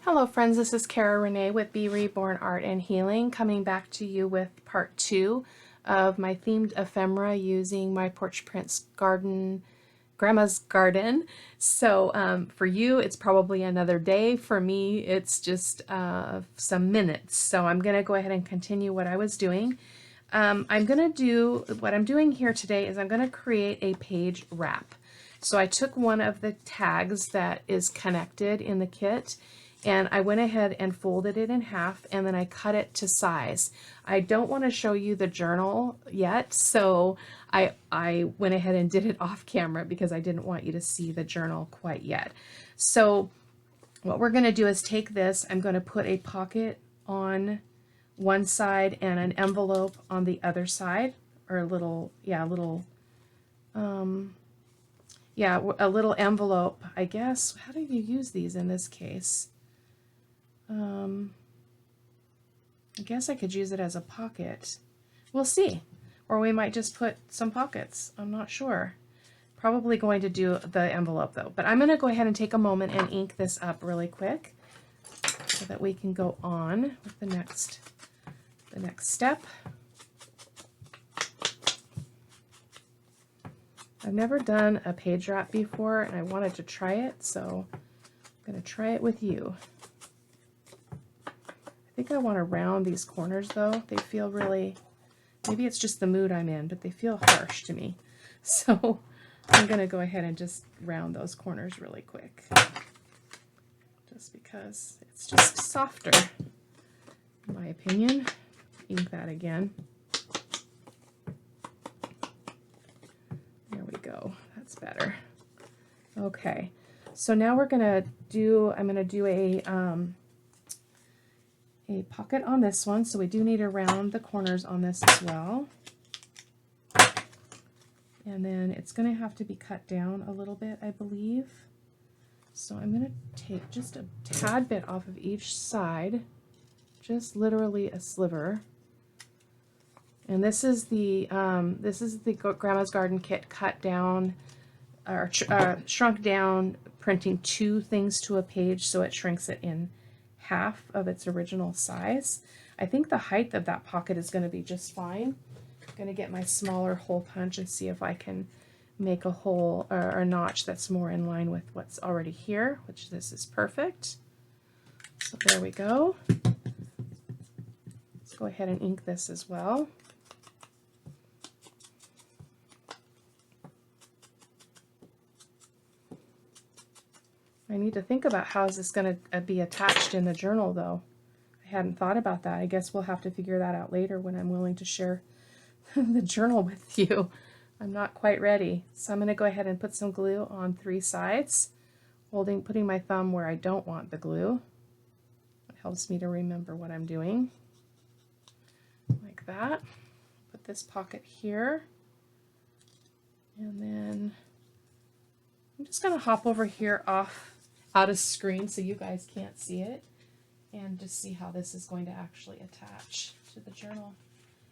Hello friends, this is Cara-Renee with B.Reborn Art and Healing, coming back to you with part 2 of my themed ephemera using my Porch Prince garden, Grandma's garden. So for you it's probably another day. For me it's just some minutes. So I'm going to go ahead and continue what I was doing. What I'm doing here today is I'm going to create a page wrap. So I took one of the tags that is connected in the kit and I went ahead and folded it in half, and then I cut it to size. I don't want to show you the journal yet, so I went ahead and did it off camera because I didn't want you to see the journal quite yet. So what we're going to do is take this, I'm going to put a pocket on one side and an envelope on the other side, or a little envelope, I guess. How do you use these in this case? I guess I could use it as a pocket. We'll see. Or we might just put some pockets. I'm not sure. Probably going to do the envelope though. But I'm going to go ahead and take a moment and ink this up really quick so that we can go on with the next step. I've never done a page wrap before and I wanted to try it, so I'm going to try it with you. I think I want to round these corners though. They feel really, maybe it's just the mood I'm in, but they feel harsh to me. So I'm going to go ahead and just round those corners really quick. Just because it's just softer, in my opinion. Ink that again. There we go. That's better. Okay. So now I'm going to do a pocket on this one, so we do need to round the corners on this as well. And then it's going to have to be cut down a little bit, I believe. So I'm going to take just a tad bit off of each side, just literally a sliver. And this is the Grandma's Garden kit cut down, or shrunk down, printing 2 things to a page, so it shrinks it in half of its original size. I think the height of that pocket is going to be just fine. I'm going to get my smaller hole punch and see if I can make a hole or a notch that's more in line with what's already here, which this is perfect. So there we go. Let's go ahead and ink this as well. I need to think about how is this going to be attached in the journal though. I hadn't thought about that. I guess we'll have to figure that out later when I'm willing to share the journal with you. I'm not quite ready. So I'm going to go ahead and put some glue on 3 sides, putting my thumb where I don't want the glue. It helps me to remember what I'm doing. Like that. Put this pocket here. And then I'm just going to hop over here out of screen so you guys can't see it, and just see how this is going to actually attach to the journal.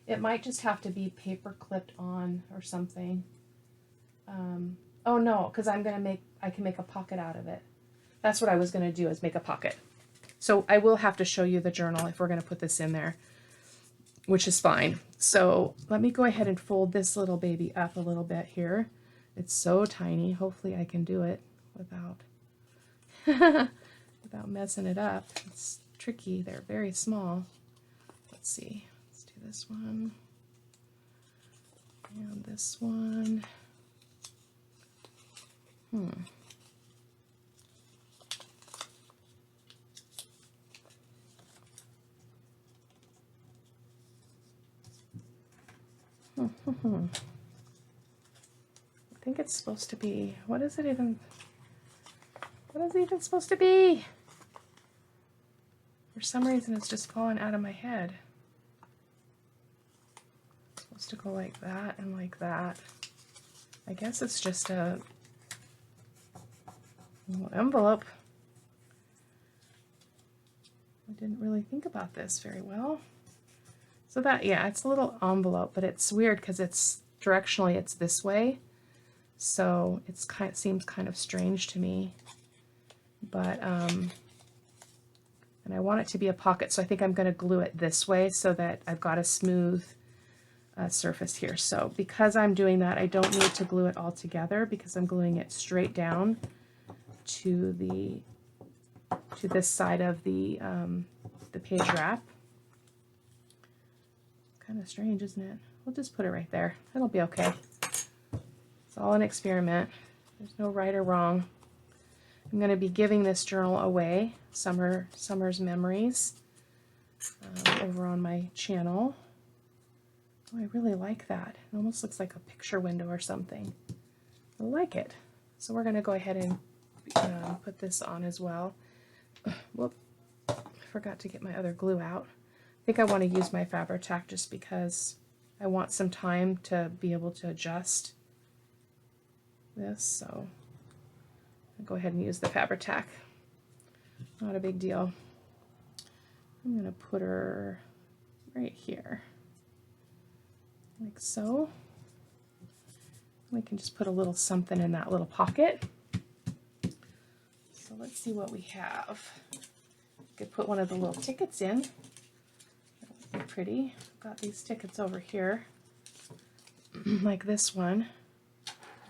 It might just have to be paper clipped on or something. Oh no, because I can make a pocket out of it. That's what I was going to do, is make a pocket. So I will have to show you the journal if we're going to put this in there, which is fine. So let me go ahead and fold this little baby up a little bit here. It's so tiny. Hopefully I can do it without without messing it up. It's tricky. They're very small. Let's see. Let's do this one and this one. I think it's supposed to be, what is it even supposed to be? For some reason it's just falling out of my head. It's supposed to go like that and like that. I guess it's just a little envelope. I didn't really think about this very well. So that, yeah, it's a little envelope, but it's weird because it's directionally it's this way. So it seems kind of strange to me. But And I want it to be a pocket, so I think I'm going to glue it this way so that I've got a smooth surface here. So because I'm doing that, I don't need to glue it all together because I'm gluing it straight down to this side of the page wrap. Kind of strange, isn't it? We'll just put it right there. It'll be okay. It's all an experiment. There's no right or wrong. I'm going to be giving this journal away, Summer's Memories, over on my channel. Oh, I really like that. It almost looks like a picture window or something. I like it. So we're going to go ahead and put this on as well. Whoop, I forgot to get my other glue out. I think I want to use my Fabri-Tac just because I want some time to be able to adjust this. So I'll go ahead and use the Fabri-Tac. Not a big deal. I'm going to put her right here. Like so. We can just put a little something in that little pocket. So let's see what we have. Could put one of the little tickets in. That would be pretty. Got these tickets over here, like this one.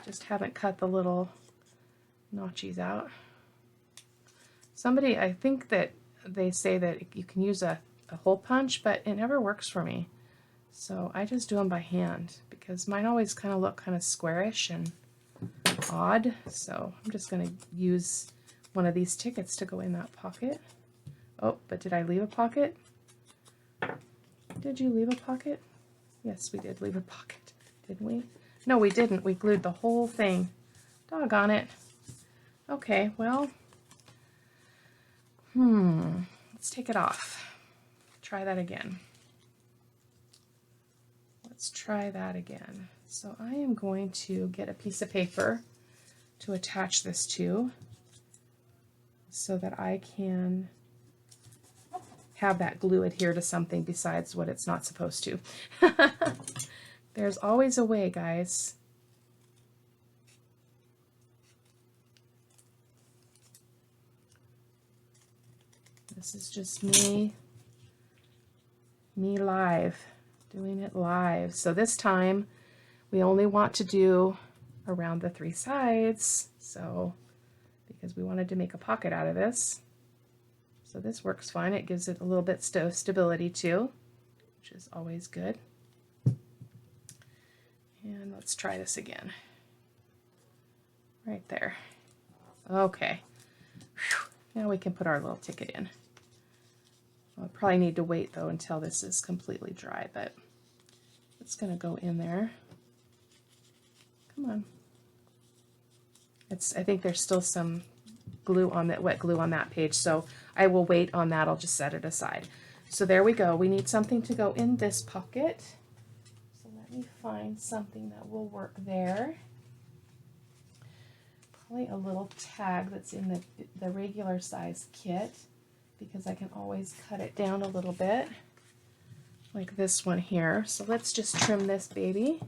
Just haven't cut the little notchies out. Somebody, I think that they say that you can use a hole punch, but it never works for me. So I just do them by hand because mine always kind of look kind of squarish and odd. So I'm just going to use one of these tickets to go in that pocket. Oh, but did I leave a pocket? Did you leave a pocket? Yes, we did leave a pocket, didn't we? No, we didn't. We glued the whole thing. Doggone it. Okay, well, let's take it off. Try that again. Let's try that again. So I am going to get a piece of paper to attach this to so that I can have that glue adhere to something besides what it's not supposed to. There's always a way, guys. This is just me live. Doing it live. So this time we only want to do around the 3 sides, so because we wanted to make a pocket out of this. So this works fine. It gives it a little bit stability too, which is always good. And let's try this again. Right there. Okay. Whew. Now we can put our little ticket in. I'll probably need to wait though until this is completely dry, but it's going to go in there. Come on. I think there's still some glue on that, wet glue on that page, so I will wait on that. I'll just set it aside. So there we go. We need something to go in this pocket. So let me find something that will work there. Probably a little tag that's in the regular size kit, because I can always cut it down a little bit, like this one here. So let's just trim this baby.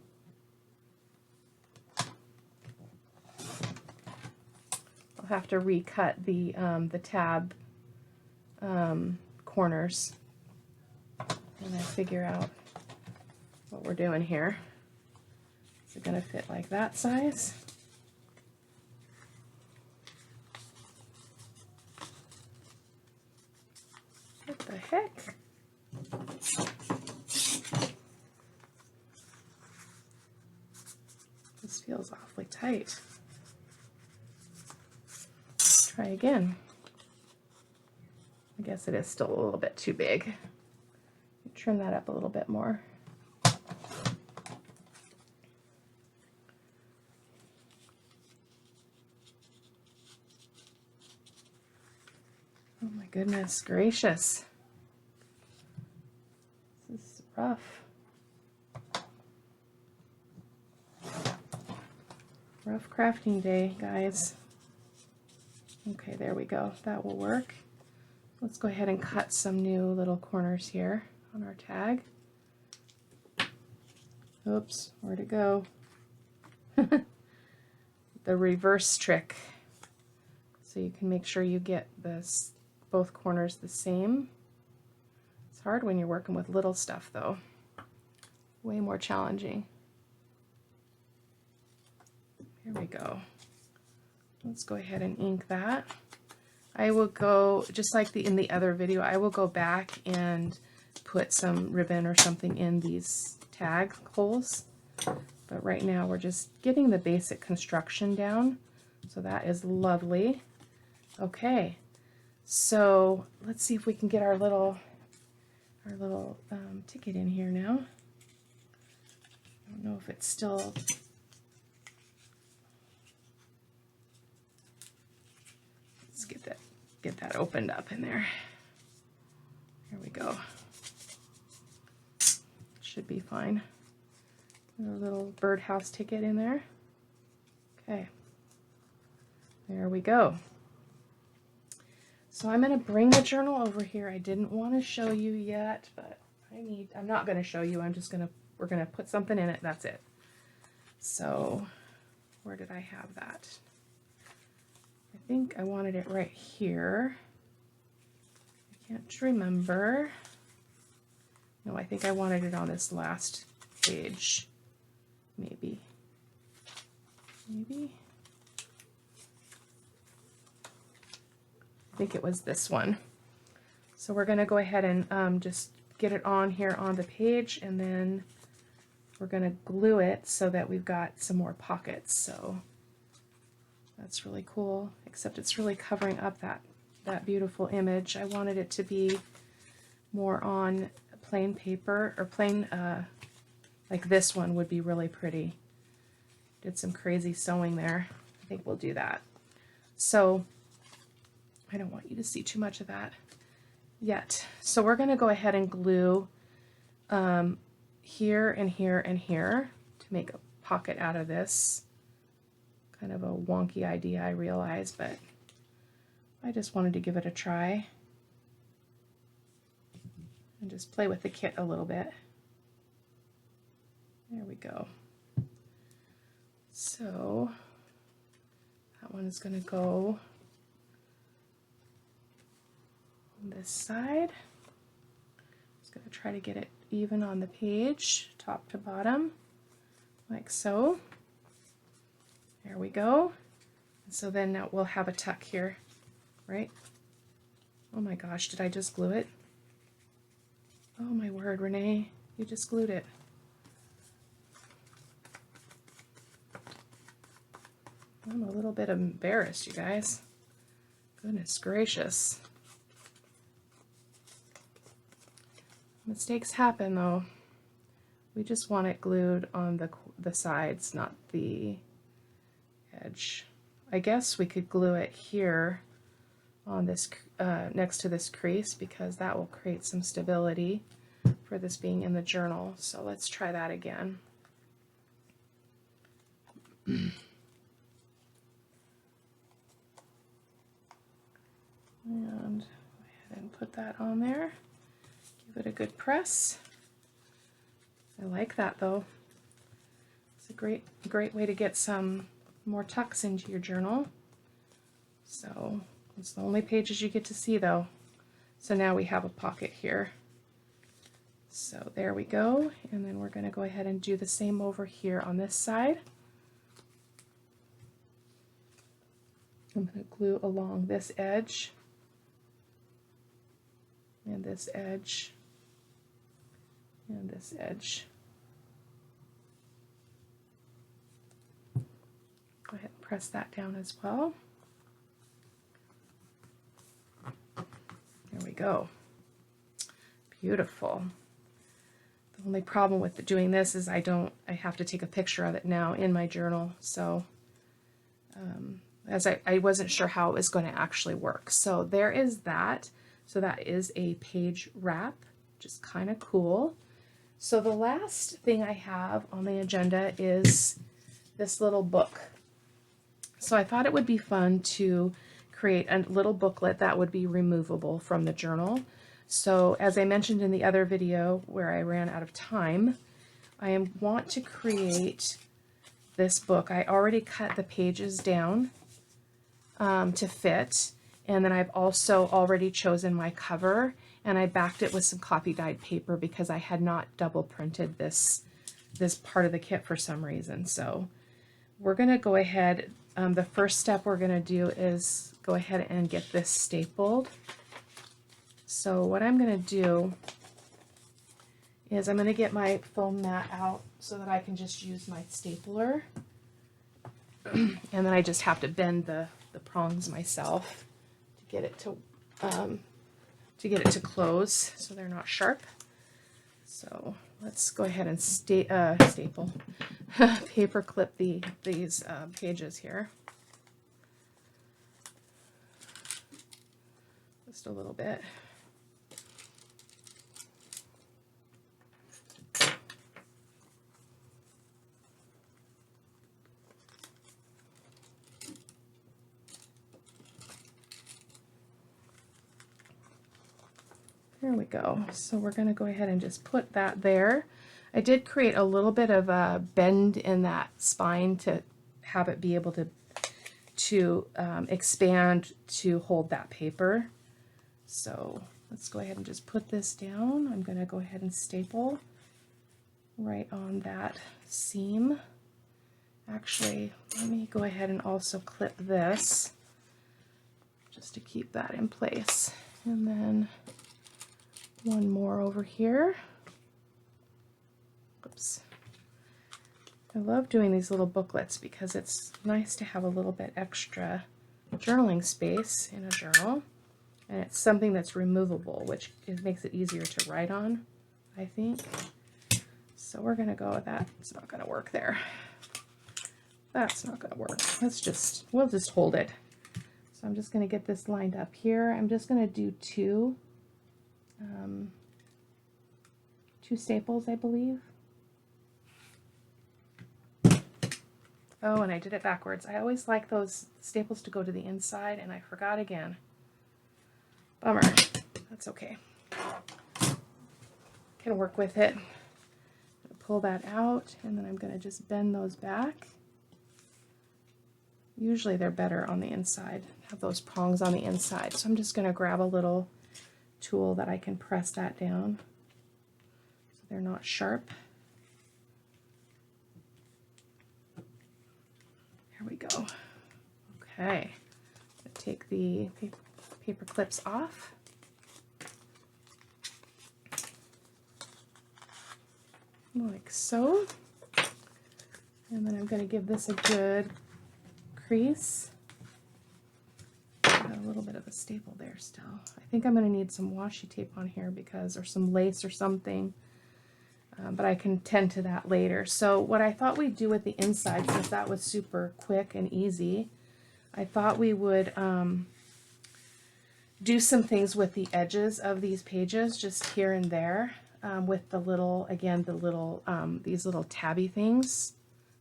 I'll have to recut the tab corners when I figure out what we're doing here. Is it going to fit like that size? What the heck? This feels awfully tight. Try again. I guess it is still a little bit too big. Trim that up a little bit more. Oh my goodness gracious. This is rough. Rough crafting day, guys. Okay, there we go. That will work. Let's go ahead and cut some new little corners here on our tag. Oops, where'd it go? The reverse trick. So you can make sure you get both corners the same. It's hard when you're working with little stuff though. Way more challenging. Here we go. Let's go ahead and ink that. I will go, just like in the other video, I will go back and put some ribbon or something in these tag holes. But right now we're just getting the basic construction down. So that is lovely. Okay, so let's see if we can get our little ticket in here now. I don't know if it's still... Let's get that opened up in there. Here we go. Should be fine. A little birdhouse ticket in there. Okay. There we go. So I'm going to bring the journal over here. I didn't want to show you yet, but I'm not going to show you. We're going to put something in it. That's it. So where did I have that? I think I wanted it right here. I can't remember. No, I think I wanted it on this last page. Maybe. I think it was this one. So we're going to go ahead and just get it on here on the page, and then we're going to glue it so that we've got some more pockets. So that's really cool, except it's really covering up that beautiful image. I wanted it to be more on plain paper, or plain, like this one would be really pretty. Did some crazy sewing there. I think we'll do that. So I don't want you to see too much of that yet. So we're going to go ahead and glue here and here and here to make a pocket out of this. Kind of a wonky idea, I realize, but I just wanted to give it a try and just play with the kit a little bit. There we go. So that one is going to go on this side. Just going to try to get it even on the page, top to bottom, like so. There we go. And so then now we'll have a tuck here, right? Oh my gosh, did I just glue it? Oh my word, Renee, you just glued it. I'm a little bit embarrassed, you guys. Goodness gracious. Mistakes happen though. We just want it glued on the sides, not the edge. I guess we could glue it here on this next to this crease, because that will create some stability for this being in the journal. So let's try that again. And go ahead and put that on there. Give it a good press. I like that though. It's a great way to get some more tucks into your journal. So it's the only pages you get to see though. So now we have a pocket here. So there we go. And then we're going to go ahead and do the same over here on this side. I'm going to glue along this edge and this edge and this edge. Go ahead and press that down as well. There we go. Beautiful. The only problem with doing this is I have to take a picture of it now in my journal. So as I wasn't sure how it was going to actually work. So there is that. So that is a page wrap, which is kind of cool. So the last thing I have on the agenda is this little book. So I thought it would be fun to create a little booklet that would be removable from the journal. So as I mentioned in the other video where I ran out of time, I want to create this book. I already cut the pages down to fit, And then I've also already chosen my cover, and I backed it with some coffee dyed paper because I had not double printed this part of the kit for some reason. So we're going to go ahead, the first step we're going to do is go ahead and get this stapled. So what I'm going to do is I'm going to get my foam mat out so that I can just use my stapler. And then I just have to bend the prongs myself to get it to close so they're not sharp. So let's go ahead and staple paper clip these pages here just a little bit. There we go. So we're going to go ahead and just put that there. I did create a little bit of a bend in that spine to have it be able to expand to hold that paper. So let's go ahead and just put this down. I'm going to go ahead and staple right on that seam. Actually, let me go ahead and also clip this just to keep that in place. And then one more over here. Oops. I love doing these little booklets because it's nice to have a little bit extra journaling space in a journal. And it's something that's removable, which makes it easier to write on, I think. So we're going to go with that. It's not going to work there. That's not going to work. We'll just hold it. So I'm just going to get this lined up here. I'm just going to do two staples, I believe. Oh, and I did it backwards. I always like those staples to go to the inside, and I forgot again. Bummer. That's okay. Can work with it. Pull that out, and then I'm going to just bend those back. Usually they're better on the inside, have those prongs on the inside. So I'm just going to grab a little tool that I can press that down so they're not sharp. There we go. Okay, take the paper clips off. Like so. And then I'm going to give this a good crease. Got a little bit of a staple there still. I think I'm going to need some washi tape on here or some lace or something, but I can tend to that later. So what I thought we'd do with the inside, since that was super quick and easy, I thought we would do some things with the edges of these pages, just here and there, with the little, these little tabby things.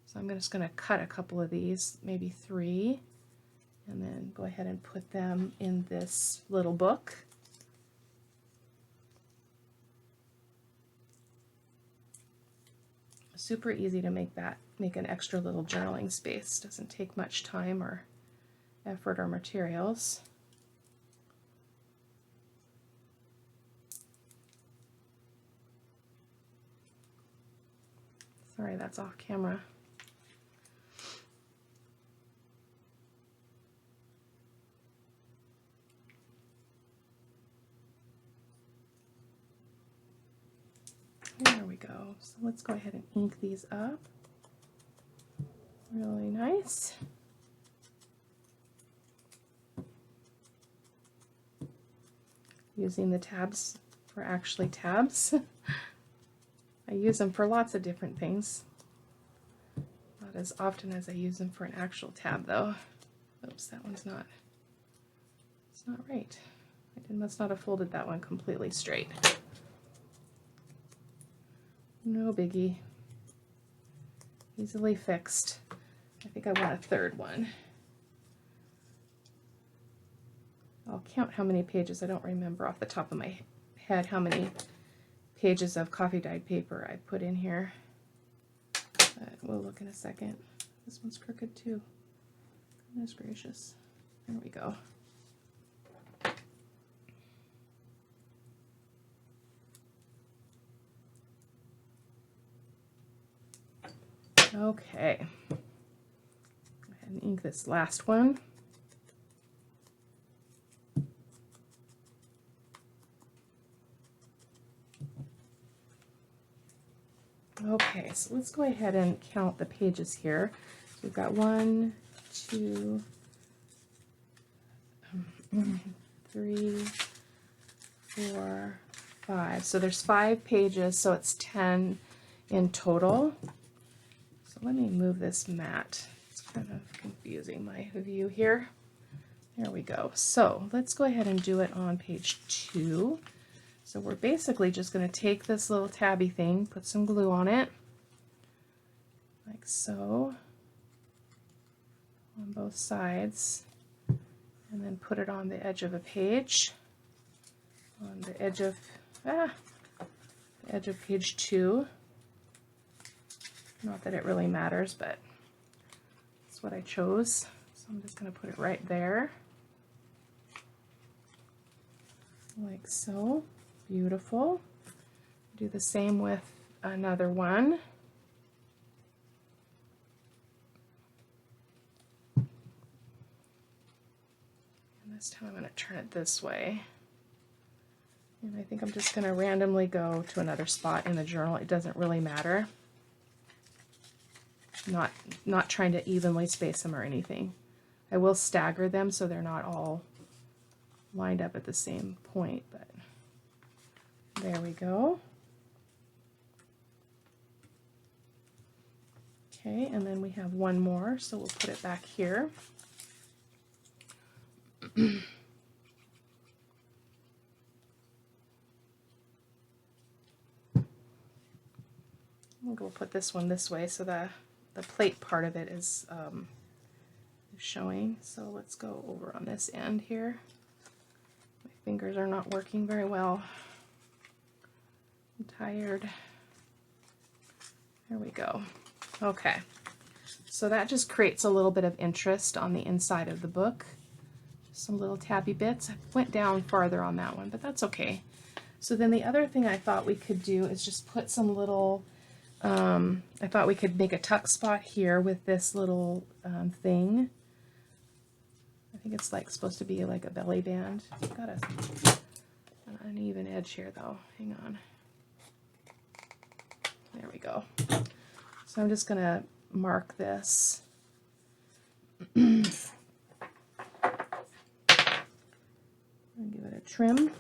So I'm just going to cut a couple of these, maybe 3, and then go ahead and put them in this little book. Super easy to make an extra little journaling space. Doesn't take much time or effort or materials. Sorry, that's off camera. There we go. So let's go ahead and ink these up. Really nice. Using the tabs for actually tabs. I use them for lots of different things. Not as often as I use them for an actual tab though. Oops, that one's not, it's not right. I must not have folded that one completely straight. No biggie. Easily fixed. I think I want a third one. I'll count how many pages. I don't remember off the top of my head how many pages of coffee dyed paper I put in here. But we'll look in a second. This one's crooked too. Goodness gracious. There we go. Okay. Go ahead and ink this last one. Okay, so let's go ahead and count the pages here. So we've got 1, 2, 3, 4, 5. So there's 5 pages, so it's 10 in total. So let me move this mat. It's kind of confusing my view here. There we go. So let's go ahead and do it on page 2. So we're basically just going to take this little tabby thing, put some glue on it, like so, on both sides, and then put it on the edge of a page, on the edge of page 2. Not that it really matters, but that's what I chose. So I'm just going to put it right there, like so. Beautiful. Do the same with another one. And this time I'm going to turn it this way. And I think I'm just going to randomly go to another spot in the journal. It doesn't really matter. Not trying to evenly space them or anything. I will stagger them so they're not all lined up at the same point, but there we go. Okay, and then we have one more, so we'll put it back here. We'll put this one this way so the plate part of it is showing. So let's go over on this end here. My fingers are not working very well. I'm tired. There we go. Okay, so that just creates a little bit of interest on the inside of the book. Just some little tabby bits. I went down farther on that one, but that's okay. So then the other thing I thought we could do is just put some little, I thought we could make a tuck spot here with this little thing. I think it's like supposed to be like a belly band. It's got an uneven edge here though. Hang on. There we go. So I'm just going to mark this. I'll give it a trim.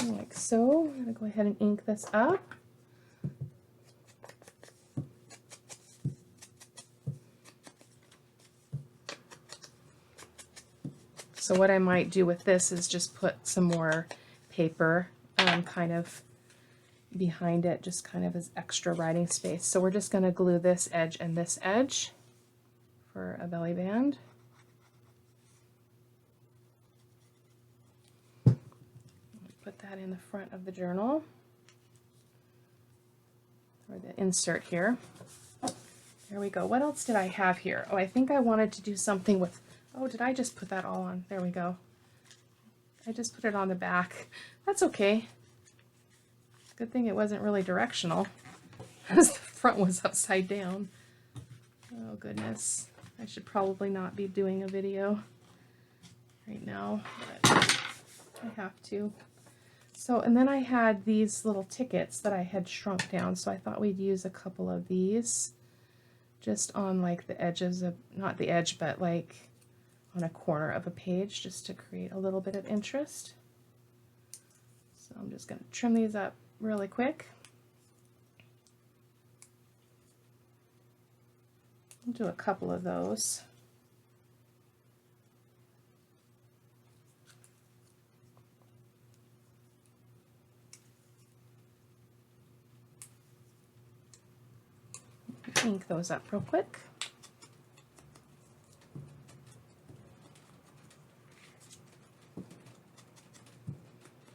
Like so. I'm going to go ahead and ink this up. So what I might do with this is just put some more paper kind of behind it, just kind of as extra writing space. So we're just going to glue this edge and this edge for a belly band. Put that in the front of the journal, or the insert here. There we go. What else did I have here? Oh, I think I wanted to do something with, oh, did I just put that all on? There we go. I just put it on the back. That's okay. Good thing it wasn't really directional, because the front was upside down. Oh goodness. I should probably not be doing a video right now, but I have to. So, and then I had these little tickets that I had shrunk down, so I thought we'd use a couple of these just on like the edges of, not the edge, but like on a corner of a page, just to create a little bit of interest. So I'm just going to trim these up really quick. I'll do a couple of those. Ink those up real quick.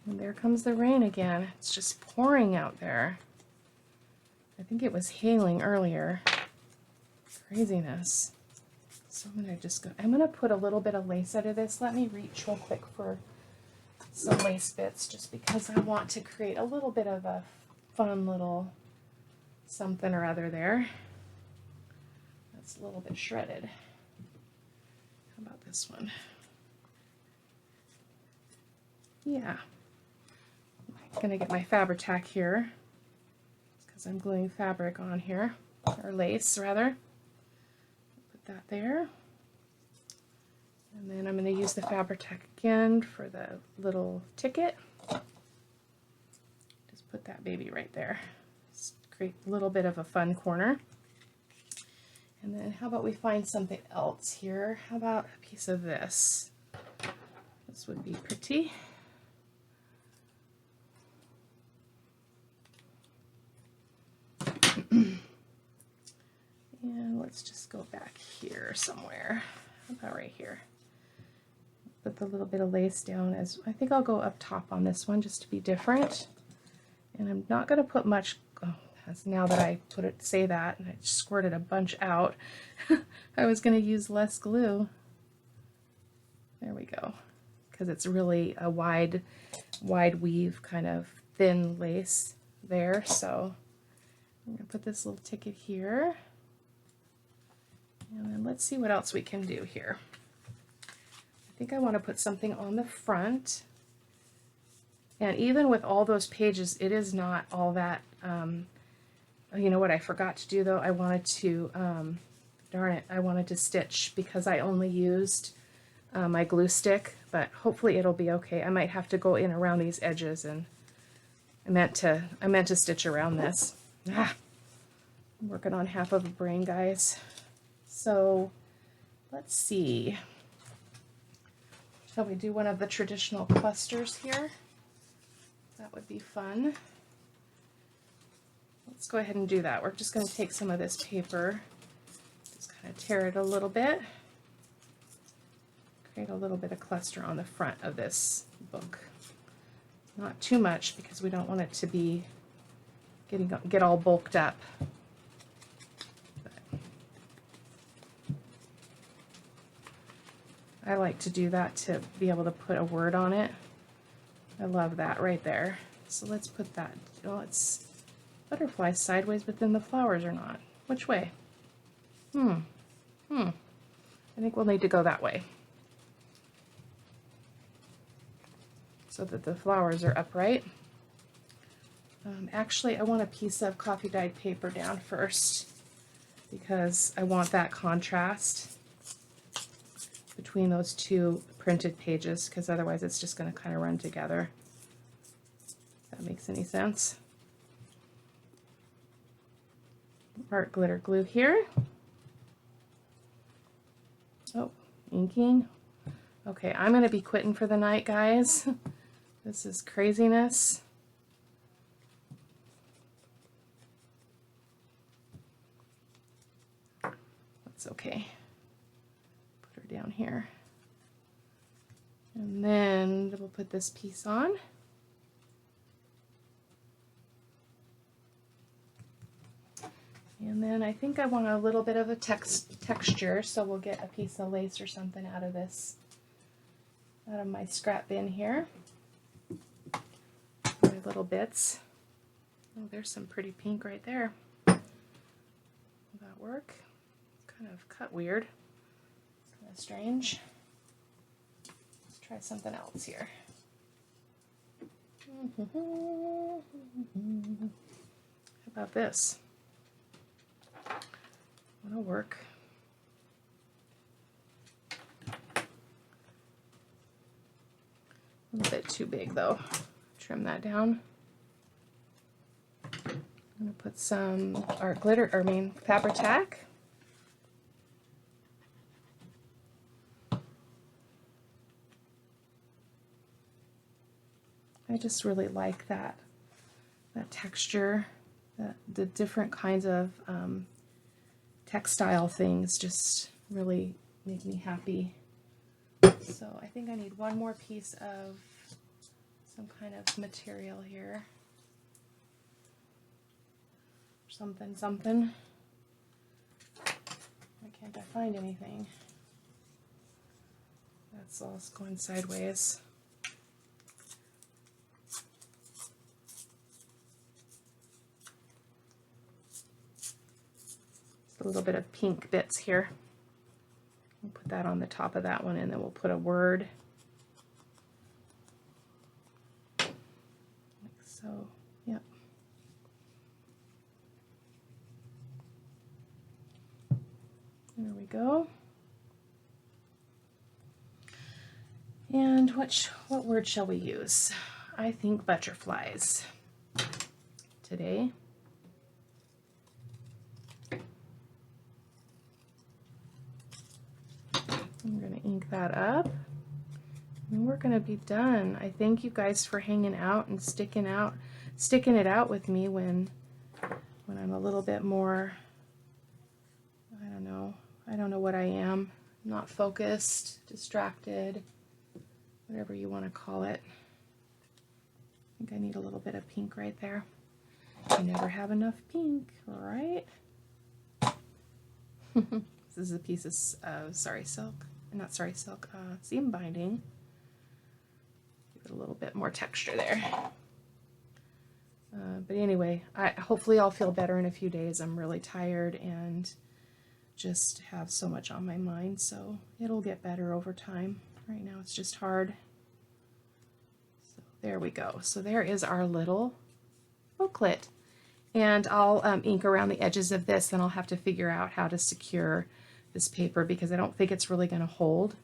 And there comes the rain again. It's just pouring out there. I think it was hailing earlier. Craziness. So I'm gonna put a little bit of lace out of this. Let me reach real quick for some lace bits just because I want to create a little bit of a fun little something or other there. That's a little bit shredded. How about this one? Yeah. I'm gonna get my Fabri-Tac here because I'm gluing fabric on here, or lace rather. Put that there. And then I'm going to use the Fabri-Tac again for the little ticket. Just put that baby right there. Just create a little bit of a fun corner. And then how about we find something else here? How about a piece of this? This would be pretty. And let's just go back here somewhere. How about right here? Put the little bit of lace down as I think I'll go up top on this one just to be different. And I'm not going to put much. Oh, now that I say that, and I squirted a bunch out. I was going to use less glue. There we go, because it's really a wide weave kind of thin lace there. So I'm going to put this little ticket here. And then let's see what else we can do here. I think I want to put something on the front. And even with all those pages, it is not all that, you know what I forgot to do though? I wanted to, darn it, I wanted to stitch because I only used my glue stick, but hopefully it'll be okay. I might have to go in around these edges, and I meant to stitch around this. I'm working on half of a brain, guys. So let's see. Shall we do one of the traditional clusters here? That would be fun. Let's go ahead and do that. We're just going to take some of this paper, just kind of tear it a little bit, create a little bit of cluster on the front of this book. Not too much because we don't want it to be get all bulked up. I like to do that to be able to put a word on it. I love that right there. So let's put that, oh, it's butterflies sideways, but then the flowers are not. Which way? I think we'll need to go that way, so that the flowers are upright. Actually, I want a piece of coffee dyed paper down first because I want that contrast between those two printed pages, because otherwise it's just going to kind of run together. If that makes any sense. Art glitter glue here. Oh, inking. Okay, I'm going to be quitting for the night, guys. This is craziness. That's okay. Put her down here. And then we'll put this piece on. And then I think I want a little bit of a texture, so we'll get a piece of lace or something out of this, out of my scrap bin here. My little bits. Oh, there's some pretty pink right there. Will that work? Kind of cut weird. Kind of strange. Let's try something else here. How about this? That'll work. A little bit too big though. Trim that down. I'm going to put some art glitter, Fabri-Tac. I just really like that texture, the different kinds of textile things just really make me happy. So I think I need one more piece of some kind of material here. Something. Why can't I find anything? That's all going sideways. A little bit of pink bits here. We'll put that on the top of that one, and then we'll put a word. Like so, yep. There we go. And what word shall we use? I think butterflies today. I'm going to ink that up, and we're going to be done. I thank you guys for hanging out and sticking it out with me when I'm a little bit more, I don't know what I am, not focused, distracted, whatever you want to call it. I think I need a little bit of pink right there. I never have enough pink, right? This is a piece of seam binding. Give it a little bit more texture there. But anyway, hopefully I'll feel better in a few days. I'm really tired and just have so much on my mind, so it'll get better over time. Right now it's just hard. So there we go. So there is our little booklet. And I'll ink around the edges of this, and I'll have to figure out how to secure this paper because I don't think it's really going to hold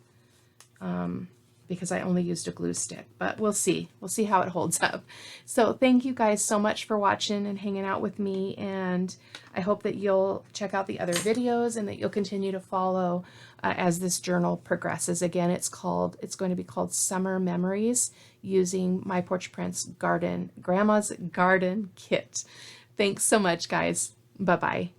because I only used a glue stick, but we'll see. We'll see how it holds up. So thank you guys so much for watching and hanging out with me, and I hope that you'll check out the other videos and that you'll continue to follow as this journal progresses. Again, it's going to be called Summer Memories using My Porch Prince Grandma's Garden Kit. Thanks so much, guys. Bye-bye.